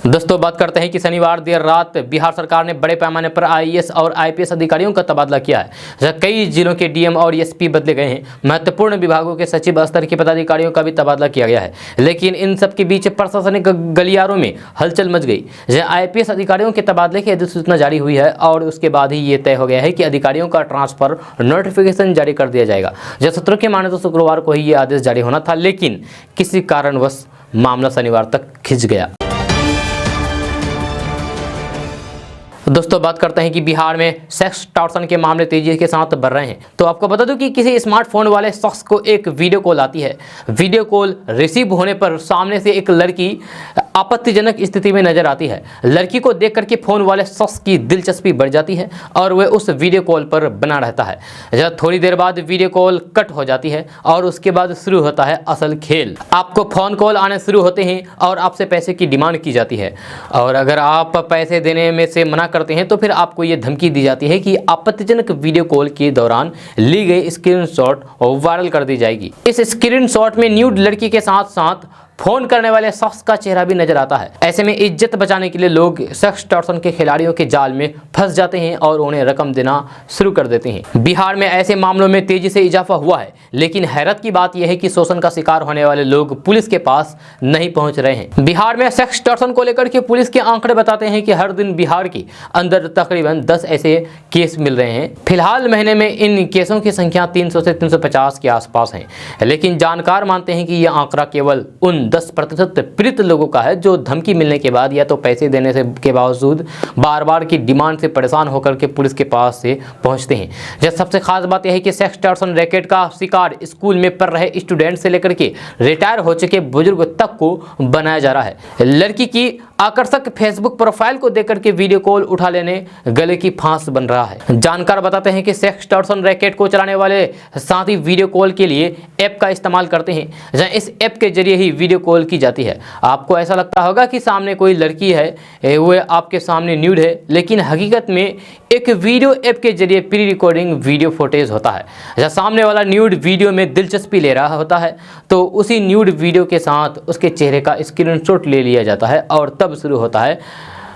दोस्तों बात करते हैं कि शनिवार देर रात बिहार सरकार ने बड़े पैमाने पर आईएएस और आईपीएस अधिकारियों का तबादला किया है। जहां कई जिलों के डीएम और एसपी बदले गए हैं। महत्वपूर्ण विभागों के सचिव स्तर के पदाधिकारियों का भी तबादला किया गया है, लेकिन इन सब के बीच प्रशासनिक गलियारों में हलचल मच गई। जहां आईपीएस अधिकारियों के तबादले की अधिसूचना जारी हुई है और उसके बाद ही ये तय हो गया है कि अधिकारियों का ट्रांसफर नोटिफिकेशन जारी कर दिया जाएगा। जब सूत्रों की माने तो शुक्रवार को ही ये आदेश जारी होना था, लेकिन किसी कारणवश मामला शनिवार तक खिंच गया। दोस्तों बात करते हैं कि बिहार में सेक्स टॉर्शन के मामले तेजी के साथ बढ़ रहे हैं। तो आपको बता दूं कि किसी स्मार्टफोन वाले शख्स को एक वीडियो कॉल आती है। वीडियो कॉल रिसीव होने पर सामने से एक लड़की आपत्तिजनक स्थिति में नजर आती है। लड़की को देख करके फोन वाले शख्स की दिलचस्पी बढ़ जाती है और वह उस वीडियो कॉल पर बना रहता है। जब थोड़ी देर बाद वीडियो कॉल कट हो जाती है और उसके बाद शुरू होता है असल खेल। आपको फोन कॉल आने शुरू होते हैं और आपसे पैसे की डिमांड की जाती है, और अगर आप पैसे देने में से मना करते हैं तो फिर आपको यह धमकी दी जाती है कि आपत्तिजनक वीडियो कॉल के दौरान ली गई स्क्रीनशॉट वायरल कर दी जाएगी। इस स्क्रीनशॉट में न्यूड लड़की के साथ साथ फोन करने वाले शख्स का चेहरा भी नजर आता है। ऐसे में इज्जत बचाने के लिए लोग सेक्स टॉर्शन के खिलाड़ियों के जाल में फंस जाते हैं और उन्हें रकम देना शुरू कर देते हैं। बिहार में ऐसे मामलों में तेजी से इजाफा हुआ है, लेकिन हैरत की बात यह है कि शोषण का शिकार होने वाले लोग पुलिस के पास नहीं पहुंच रहे हैं। बिहार में सेक्स टॉर्शन को लेकर के पुलिस के आंकड़े बताते हैं कि हर दिन बिहार के अंदर तकरीबन 10 ऐसे केस मिल रहे हैं। फिलहाल महीने में इन केसों की संख्या 300 से 350 के आसपास है, लेकिन जानकार मानते हैं कि यह आंकड़ा केवल उन 10% पीड़ित लोगों का है जो धमकी मिलने के बाद या तो पैसे देने से के बावजूद बार बार की डिमांड से परेशान होकर के पुलिस के पास से पहुंचते हैं। जब सबसे खास बात यह है कि सेक्स टॉर्शन रैकेट का शिकार स्कूल में पढ़ रहे स्टूडेंट से लेकर के रिटायर हो चुके बुजुर्ग तक को बनाया जा रहा है। लड़की की आकर्षक फेसबुक प्रोफाइल को देखकर के वीडियो कॉल उठा लेने गले की फांस बन रहा है। जानकार बताते हैं कि सेक्स टॉर्शन रैकेट को चलाने वाले साथ ही वीडियो कॉल के लिए ऐप का इस्तेमाल करते हैं, जहां इस ऐप के जरिए ही वीडियो कॉल की जाती है। आपको ऐसा लगता होगा कि सामने कोई लड़की है, वो आपके सामने न्यूड है, लेकिन हकीकत में एक वीडियो ऐप के जरिए प्री रिकॉर्डिंग वीडियो फुटेज होता है। जब सामने वाला न्यूड वीडियो में दिलचस्पी ले रहा होता है तो उसी न्यूड वीडियो के साथ उसके चेहरे का स्क्रीनशॉट ले लिया जाता है और तब शुरू होता है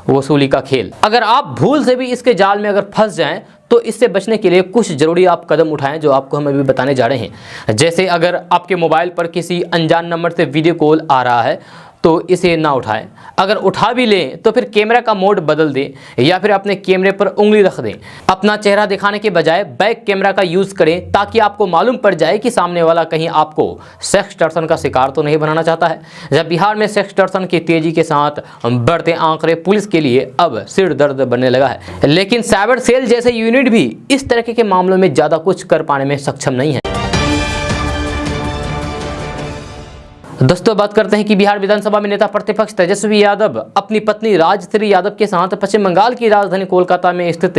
वसूली का खेल। अगर आप भूल से भी इसके जाल में अगर फंस जाएं तो इससे बचने के लिए कुछ जरूरी आप कदम उठाएं जो आपको हम अभी बताने जा रहे हैं। जैसे अगर आपके मोबाइल पर किसी अनजान नंबर से वीडियो कॉल आ रहा है तो इसे ना उठाएं। अगर उठा भी लें तो फिर कैमरा का मोड बदल दें या फिर अपने कैमरे पर उंगली रख दें। अपना चेहरा दिखाने के बजाय बैक कैमरा का यूज़ करें ताकि आपको मालूम पड़ जाए कि सामने वाला कहीं आपको सेक्स टॉर्शन का शिकार तो नहीं बनाना चाहता है। जब बिहार में सेक्स टॉर्शन की तेजी के साथ बढ़ते आंकड़े पुलिस के लिए अब सिर दर्द बनने लगा है, लेकिन साइबर सेल जैसे यूनिट भी इस तरह के मामलों में ज़्यादा कुछ कर पाने में सक्षम नहीं है। दोस्तों बात करते हैं कि बिहार विधानसभा में नेता प्रतिपक्ष तेजस्वी यादव अपनी पत्नी राजश्री यादव के साथ पश्चिम बंगाल की राजधानी कोलकाता में स्थित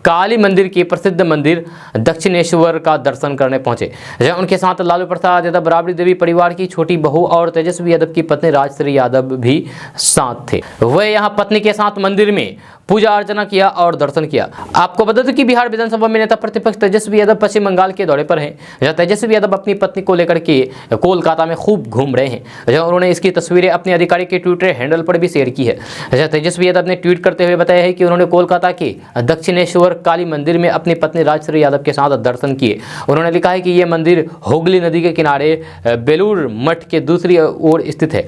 काली मंदिर के प्रसिद्ध मंदिर दक्षिणेश्वर का दर्शन करने पहुंचे, जहां उनके साथ लालू प्रसाद यादव, राबड़ी देवी परिवार की छोटी बहू और तेजस्वी यादव की पत्नी राजश्री यादव भी साथ थे। वे यहां पत्नी के साथ मंदिर में पूजा अर्चना किया और दर्शन किया। आपको बता दें कि बिहार विधानसभा में नेता प्रतिपक्ष तेजस्वी यादव पश्चिम बंगाल के दौरे पर हैं, जहां तेजस्वी यादव अपनी पत्नी को लेकर के कोलकाता में खूब घूम रहे हैं, जहां उन्होंने इसकी तस्वीरें अपने आधिकारिक के ट्विटर हैंडल पर भी शेयर की है। जहां तेजस्वी यादव ने ट्वीट करते हुए बताया है कि उन्होंने कोलकाता के दक्षिणेश्वर काली मंदिर में अपनी पत्नी राजश्री यादव के साथ दर्शन किए। उन्होंने लिखा है कि यह मंदिर हुगली नदी के किनारे बेलूर मठ के दूसरी ओर स्थित है।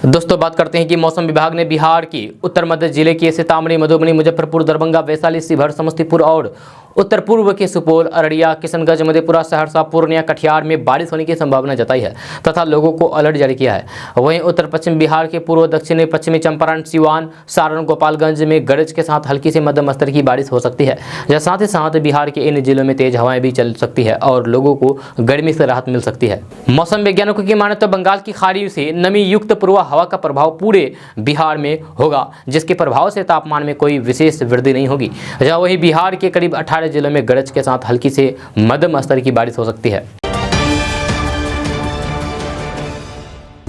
दोस्तों बात करते हैं कि मौसम विभाग ने बिहार की उत्तर मध्य जिले के सीतामढ़ी, मधुबनी, मुजफ्फरपुर, दरभंगा, वैशाली, शिवहर, समस्तीपुर और उत्तर पूर्व के सुपौल, अररिया, किशनगंज, मधेपुरा, सहरसा, पूर्णिया, कटिहार में बारिश होने की संभावना जताई है तथा लोगों को अलर्ट जारी किया है। वहीं उत्तर पश्चिम बिहार के पूर्व, दक्षिणी, पश्चिमी चंपारण, सिवान, सारण, गोपालगंज में गरज के साथ हल्की से मध्यम स्तर की बारिश हो सकती है। या साथ ही साथ बिहार के इन जिलों में तेज हवाएं भी चल सकती है और लोगों को गर्मी से राहत मिल सकती है। मौसम वैज्ञानिकों की माने तो बंगाल की खाड़ी से नमी युक्त पूर्वा हवा का प्रभाव पूरे बिहार में होगा, जिसके प्रभाव से तापमान में कोई विशेष वृद्धि नहीं होगी। जहाँ वही बिहार के करीब 18 जिलों में गरज के साथ हल्की से मध्यम स्तर की बारिश हो सकती है।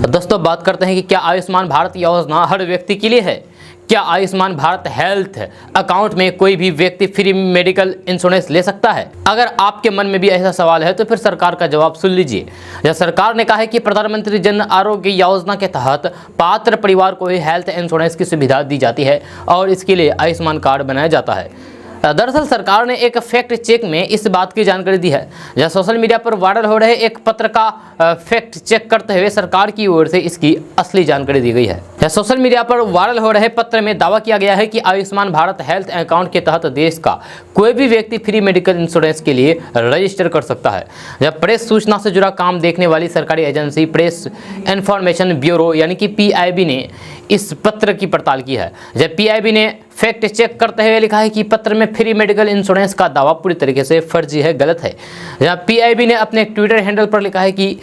दोस्तों बात करते हैं कि क्या आयुष्मान भारत योजना हर व्यक्ति के लिए है। क्या आयुष्मान भारत हेल्थ अकाउंट में कोई भी व्यक्ति फ्री मेडिकल इंश्योरेंस ले सकता है? अगर आपके मन में भी ऐसा सवाल है तो फिर सरकार का जवाब सुन लीजिए। जब सरकार ने कहा है कि प्रधानमंत्री जन आरोग्य योजना के तहत पात्र परिवार को ही हेल्थ इंश्योरेंस की सुविधा दी जाती है और इसके लिए आयुष्मान कार्ड बनाया जाता है। दरअसल सरकार ने एक फैक्ट चेक में इस बात की जानकारी दी है। जहां सोशल मीडिया पर वायरल हो रहे एक पत्र का फैक्ट चेक करते हुए सरकार की ओर से इसकी असली जानकारी दी गई है। सोशल मीडिया पर वायरल हो रहे पत्र में दावा किया गया है कि आयुष्मान भारत हेल्थ अकाउंट के तहत देश का कोई भी व्यक्ति फ्री मेडिकल इंश्योरेंस के लिए रजिस्टर कर सकता है। जब प्रेस सूचना से जुड़ा काम देखने वाली सरकारी एजेंसी प्रेस इंफॉर्मेशन ब्यूरो यानी कि PIB ने इस पत्र की पड़ताल की है। जब PIB ने फैक्ट चेक करते हुए लिखा है कि पत्र में फ्री मेडिकल इंश्योरेंस का दावा पूरी तरीके से फर्जी है, गलत है। जहां PIB ने अपने ट्विटर हैंडल पर लिखा है कि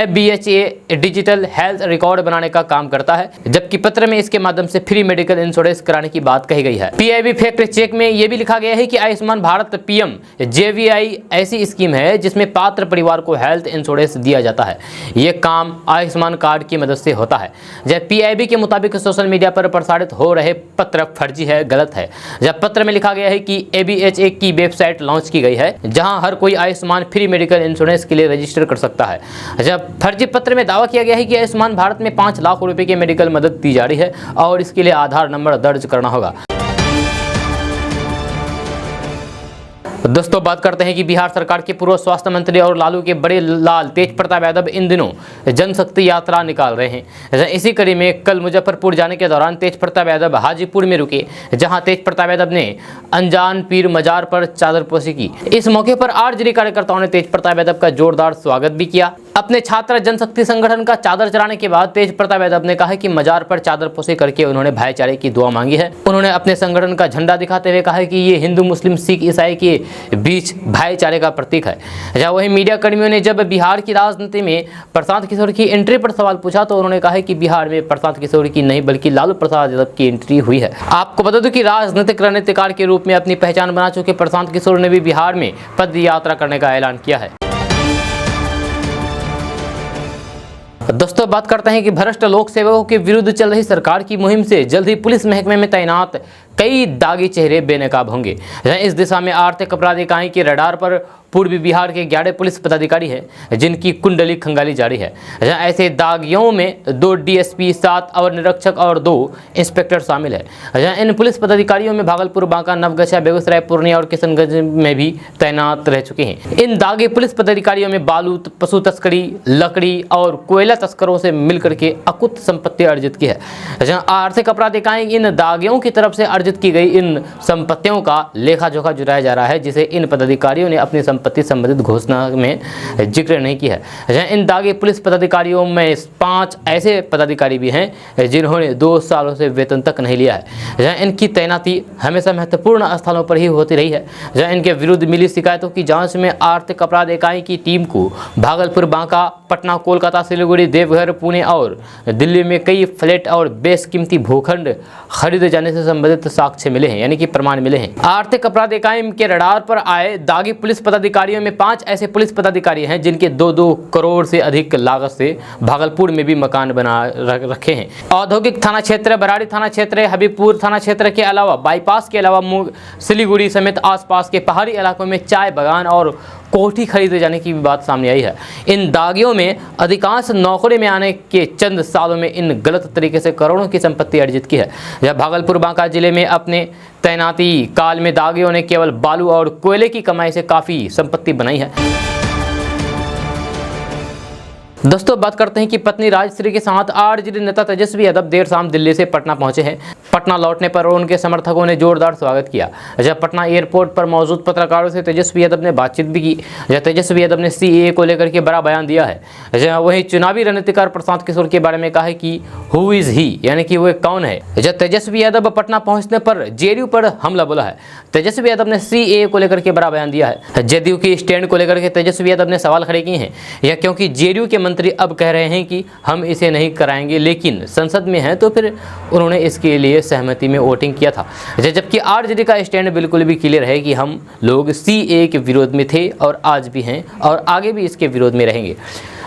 FBHA डिजिटल हेल्थ रिकॉर्ड बनाने का काम करता है, जबकि पत्र में इसके माध्यम से फ्री मेडिकल इंश्योरेंस कराने की बात कही गई है। PIB फैक्ट चेक में यह भी लिखा गया है कि आयुष्मान भारत PM JVI ऐसी स्कीम है जिसमें पात्र परिवार को हेल्थ इंश्योरेंस दिया जाता है। ये काम आयुष्मान कार्ड की मदद से होता है। जब PIB के मुताबिक सोशल मीडिया पर प्रसारित हो रहे पत्र फर्जी है, गलत है। जब पत्र में लिखा गया है कि ABHA की वेबसाइट लॉन्च की गई है जहां हर कोई आयुष्मान फ्री मेडिकल इंश्योरेंस के लिए रजिस्टर कर सकता है। जब फर्जी पत्र में दावा किया गया है कि आयुष्मान भारत में 5 लाख रुपए की मेडिकल मदद दी जा रही है और इसके लिए आधार नंबर दर्ज करना होगा। दोस्तों बात करते हैं कि बिहार सरकार के पूर्व स्वास्थ्य मंत्री और लालू के बड़े लाल तेज प्रताप यादव इन दिनों जनशक्ति यात्रा निकाल रहे हैं। इसी कड़ी में कल मुजफ्फरपुर जाने के दौरान तेज प्रताप यादव हाजीपुर में रुके, जहां तेज प्रताप यादव ने अनजान पीर मजार पर चादरपोशी की। इस मौके पर आरजेडी कार्यकर्ताओं ने तेज प्रताप यादव का जोरदार स्वागत भी किया। अपने छात्र जनशक्ति संगठन का चादर चढ़ाने के बाद तेज प्रताप यादव ने कहा कि मजार पर चादरपोशी करके उन्होंने भाईचारे की दुआ मांगी है। उन्होंने अपने संगठन का झंडा दिखाते हुए कहा कि ये हिंदू मुस्लिम सिख ईसाई के बीच भाईचारे का प्रतीक है। जहाँ वहीं मीडिया कर्मियों ने जब बिहार की राजनीति में प्रशांत किशोर की एंट्री पर सवाल पूछा तो उन्होंने कहा कि बिहार में प्रशांत किशोर की नहीं बल्कि लालू प्रसाद यादव की एंट्री हुई है। आपको बता दूं कि राजनीतिक रणनीतिकार के रूप में अपनी पहचान बना चुके प्रशांत किशोर ने भी बिहार में पद यात्रा करने का ऐलान किया है। दोस्तों बात करते हैं कि भ्रष्ट लोक सेवकों के विरुद्ध चल रही सरकार की मुहिम से जल्द ही पुलिस महकमे में तैनात कई दागी चेहरे बेनकाब होंगे। इस दिशा में आर्थिक अपराध इकाई के रडार पर पूर्वी बिहार के 11 पुलिस पदाधिकारी हैं जिनकी कुंडली खंगाली जारी है। ऐसे दागियों में 2 DSP, 7 अवर निरीक्षक और 2 इंस्पेक्टर शामिल है। इन पुलिस पदाधिकारियों में भागलपुर, बांका, नवगछा, बेगूसराय, पूर्णिया और किशनगंज में भी तैनात रह चुके हैं। इन दागी पुलिस पदाधिकारियों में बालू, पशु तस्करी, लकड़ी और कोयला तस्करों से मिलकर के अकुत संपत्ति अर्जित की है। आर्थिक अपराध इकाई इन दागियों की तरफ से अर्जित की गई इन संपत्तियों का लेखा जोखा जुटाया जा रहा है, जिसे इन पदाधिकारियों ने अपनी संपत्ति संबंधित घोषणा में जिक्र नहीं किया है। इन दागी पुलिस पदाधिकारियों में 5 ऐसे पदाधिकारी भी हैं जिन्होंने 2 सालों से वेतन तक नहीं लिया है। इनकी तैनाती हमेशा महत्वपूर्ण स्थानों पर ही होती रही है। जहाँ इनके विरुद्ध मिली शिकायतों की जांच में आर्थिक अपराध इकाई की टीम को भागलपुर, बांका, पटना, कोलकाता, सिलीगुड़ी, देवघर, पुणे और दिल्ली में कई फ्लैट और बेशकीमती भूखंड खरीदे जाने से संबंधित साक्ष्य मिले हैं, यानी कि प्रमाण मिले हैं। आर्थिक अपराध इकाई के रडार पर आए दागी पुलिस पदाधिकारियों में 5 ऐसे पुलिस पदाधिकारी हैं जिनके 2-2 करोड़ से अधिक लागत से भागलपुर में भी मकान बना रखे हैं। औद्योगिक थाना क्षेत्र, बराड़ी थाना क्षेत्र, हबीबपुर थाना क्षेत्र के अलावा बाईपास के अलावा सिलीगुड़ी समेत आसपास के पहाड़ी इलाकों में चाय बागान और कोठी खरीदे जाने की भी बात सामने आई है। इन दागियों में अधिकांश नौकरी में आने के चंद सालों में इन गलत तरीके से करोड़ों की संपत्ति अर्जित की है। जब भागलपुर, बांका जिले में अपने तैनाती काल में दागियों ने केवल बालू और कोयले की कमाई से काफ़ी संपत्ति बनाई है। दोस्तों बात करते हैं कि पत्नी राजश्री के साथ आरजेडी नेता तेजस्वी यादव देर शाम दिल्ली से पटना पहुंचे हैं। पटना लौटने पर उनके समर्थकों ने जोरदार स्वागत किया। जब पटना एयरपोर्ट पर मौजूद पत्रकारों से तेजस्वी यादव ने बातचीत भी की। जब तेजस्वी यादव ने CAA को लेकर के बड़ा बयान दिया है। जहाँ वहीं चुनावी रणनीतिकार प्रशांत किशोर के बारे में कहा है कि हु इज ही, यानी कि वो कौन है। जब तेजस्वी यादव पटना पहुंचने पर JDU पर हमला बोला है। तेजस्वी यादव ने CAA को लेकर के बड़ा बयान दिया है। JDU की स्टैंड को लेकर के तेजस्वी यादव ने सवाल खड़े किए हैं। यह क्योंकि JDU के मंत्री अब कह रहे हैं कि हम इसे नहीं कराएंगे, लेकिन संसद में है तो फिर उन्होंने इसके लिए सहमति में वोटिंग किया था। जबकि आरजेडी का स्टैंड बिल्कुल भी क्लियर है कि हम लोग CAA के विरोध में थे और आज भी हैं और आगे भी इसके विरोध में रहेंगे।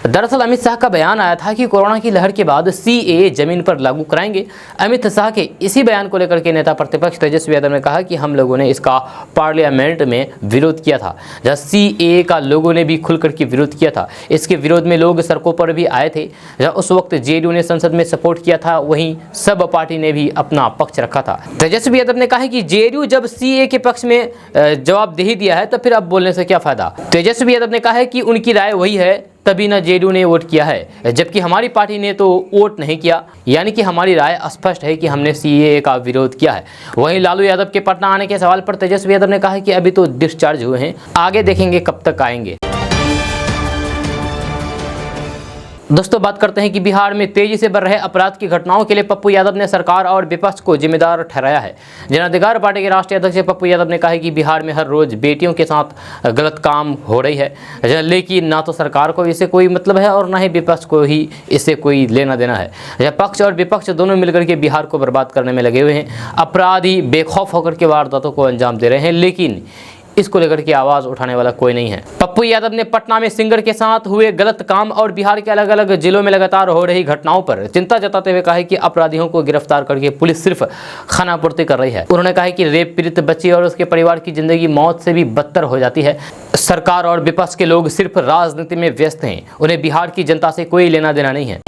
दरअसल अमित शाह का बयान आया था कि कोरोना की लहर के बाद CAA जमीन पर लागू कराएंगे। अमित शाह के इसी बयान को लेकर के नेता प्रतिपक्ष तेजस्वी यादव ने कहा कि हम लोगों ने इसका पार्लियामेंट में विरोध किया था, जहाँ CAA का लोगों ने भी खुलकर के विरोध किया था। इसके विरोध में लोग सड़कों पर भी आए थे। जहाँ उस वक्त JDU ने संसद में सपोर्ट किया था, वहीं सब पार्टी ने भी अपना पक्ष रखा था। तेजस्वी यादव ने कहा कि JDU जब CAA के पक्ष में जवाबदेही दिया है तो फिर अब बोलने से क्या फायदा। तेजस्वी यादव ने कहा है कि उनकी राय वही है, तभी ना JDU ने वोट किया है, जबकि हमारी पार्टी ने तो वोट नहीं किया। यानी कि हमारी राय स्पष्ट है कि हमने CAA का विरोध किया है। वहीं लालू यादव के पटना आने के सवाल पर तेजस्वी यादव ने कहा कि अभी तो डिस्चार्ज हुए हैं, आगे देखेंगे कब तक आएंगे। दोस्तों बात करते हैं कि बिहार में तेजी से बढ़ रहे अपराध की घटनाओं के लिए पप्पू यादव ने सरकार और विपक्ष को जिम्मेदार ठहराया है। जन अधिकार पार्टी के राष्ट्रीय अध्यक्ष पप्पू यादव ने कहा है कि बिहार में हर रोज बेटियों के साथ गलत काम हो रही है, लेकिन ना तो सरकार को इससे कोई मतलब है और ना ही विपक्ष को ही इससे कोई लेना देना है। पक्ष और विपक्ष दोनों मिलकर के बिहार को बर्बाद करने में लगे हुए हैं। अपराधी बेखौफ होकर के वारदातों को अंजाम दे रहे हैं, लेकिन इसको लेकर के आवाज उठाने वाला कोई नहीं है। पप्पू यादव ने पटना में सिंगर के साथ हुए गलत काम और बिहार के अलग अलग जिलों में लगातार हो रही घटनाओं पर चिंता जताते हुए कहा है कि अपराधियों को गिरफ्तार करके पुलिस सिर्फ खानापूर्ति कर रही है। उन्होंने कहा है कि रेप पीड़ित बच्ची और उसके परिवार की जिंदगी मौत से भी बदतर हो जाती है। सरकार और विपक्ष के लोग सिर्फ राजनीति में व्यस्त हैं, उन्हें बिहार की जनता से कोई लेना देना नहीं है।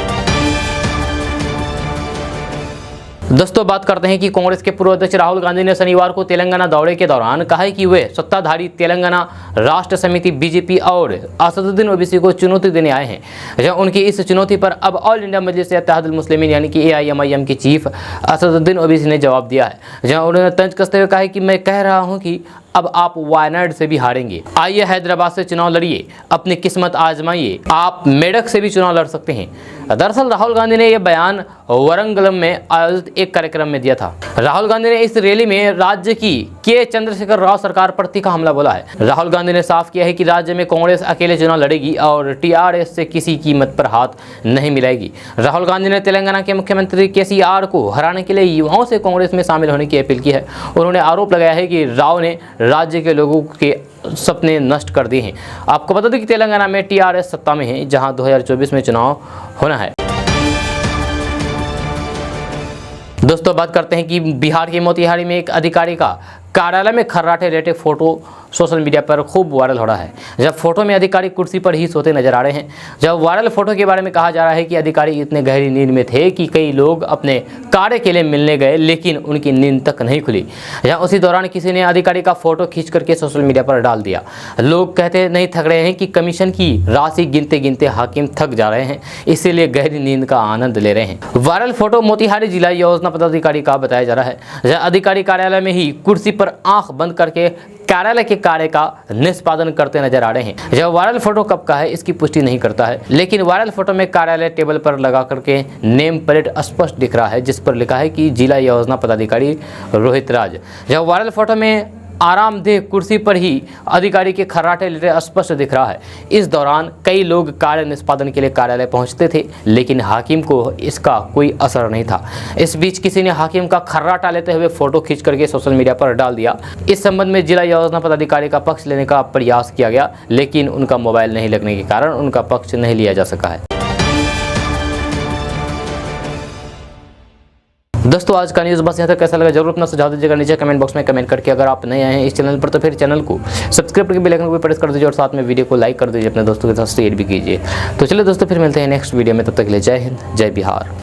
दोस्तों बात करते हैं कि कांग्रेस के पूर्व अध्यक्ष राहुल गांधी ने शनिवार को तेलंगाना दौरे के दौरान कहा है कि वे सत्ताधारी तेलंगाना राष्ट्र समिति बीजेपी और असदुद्दीन ओवैसी को चुनौती देने आए हैं। जहां उनकी इस चुनौती पर अब ऑल इंडिया मजलिस-ए-इत्तेहादुल मुस्लिमीन यानी कि AIMIM के चीफ असदुद्दीन ओवैसी ने जवाब दिया है। जहां उन्होंने तंज कसते हुए कहा है कि मैं कह रहा हूं कि अब आप वायनाड से भी हारेंगे, आइए हैदराबाद से चुनाव लड़िए, अपनी किस्मत आजमाइए, आप मेडक से भी चुनाव लड़ सकते हैं। दरअसल राहुल गांधी ने यह बयान वरंगलम में आयोजित एक कार्यक्रम में दिया था। राहुल गांधी ने इस रैली में राज्य की के चंद्रशेखर राव सरकार पर तीखा हमला बोला है। राहुल गांधी ने साफ किया है कि राज्य में कांग्रेस अकेले चुनाव लड़ेगी और TRS से किसी कीमत पर हाथ नहीं मिलाएगी। राहुल गांधी ने तेलंगाना के मुख्यमंत्री KCR को हराने के लिए युवाओं से कांग्रेस में शामिल होने की अपील की है। उन्होंने आरोप लगाया है कि राव ने राज्य के लोगों के सपने नष्ट कर दिए हैं। आपको बता दें कि तेलंगाना में TRS सत्ता में है, जहां 2024 में चुनाव होना है। दोस्तों बात करते हैं कि बिहार के मोतिहारी में एक अधिकारी का कार्यालय में खर्राटे लेटे फोटो सोशल मीडिया पर खूब वायरल हो रहा है। जब फोटो में अधिकारी कुर्सी पर ही सोते नजर आ रहे हैं। जब वायरल फोटो के बारे में कहा जा रहा है कि अधिकारी इतने गहरी नींद में थे कि कई लोग अपने कार्य के लिए मिलने गए, लेकिन उनकी नींद तक नहीं खुली। जहाँ उसी दौरान किसी ने अधिकारी का फोटो खींच करके सोशल मीडिया पर डाल दिया। लोग कहते नहीं थक रहे हैं कि कमीशन की राशि गिनते गिनते हाकिम थक जा रहे हैं, इसीलिए गहरी नींद का आनंद ले रहे हैं। वायरल फोटो मोतिहारी जिला योजना पदाधिकारी का बताया जा रहा है। जहाँ अधिकारी कार्यालय में ही कुर्सी पर आंख बंद करके कार्यालय के कार्य का निष्पादन करते नजर आ रहे हैं। जब वायरल फोटो कब का है इसकी पुष्टि नहीं करता है, लेकिन वायरल फोटो में कार्यालय टेबल पर लगा करके नेम प्लेट स्पष्ट दिख रहा है, जिस पर लिखा है कि जिला योजना पदाधिकारी रोहित राज। जब वायरल फोटो में आरामदेह कुर्सी पर ही अधिकारी के खर्राटे लेटे स्पष्ट दिख रहा है। इस दौरान कई लोग कार्य निष्पादन के लिए कार्यालय पहुंचते थे, लेकिन हाकिम को इसका कोई असर नहीं था। इस बीच किसी ने हाकिम का खर्राटा लेते हुए फोटो खींच करके सोशल मीडिया पर डाल दिया। इस संबंध में जिला योजना पदाधिकारी का पक्ष लेने का प्रयास किया गया, लेकिन उनका मोबाइल नहीं लगने के कारण उनका पक्ष नहीं लिया जा सका है। दोस्तों आज का न्यूज़ बस यहाँ तक। कैसा लगा जरूर अपना सुझाव दीजिएगा नीचे कमेंट बॉक्स में कमेंट करके। अगर आप नए आए हैं इस चैनल पर तो फिर चैनल को सब्सक्राइब करके बेल आइकन को प्रेस कर दीजिए और साथ में वीडियो को लाइक कर दीजिए, अपने दोस्तों के साथ शेयर भी कीजिए। तो चलिए दोस्तों फिर मिलते हैं नेक्स्ट वीडियो में, तब तक के लिए जय हिंद जय बिहार।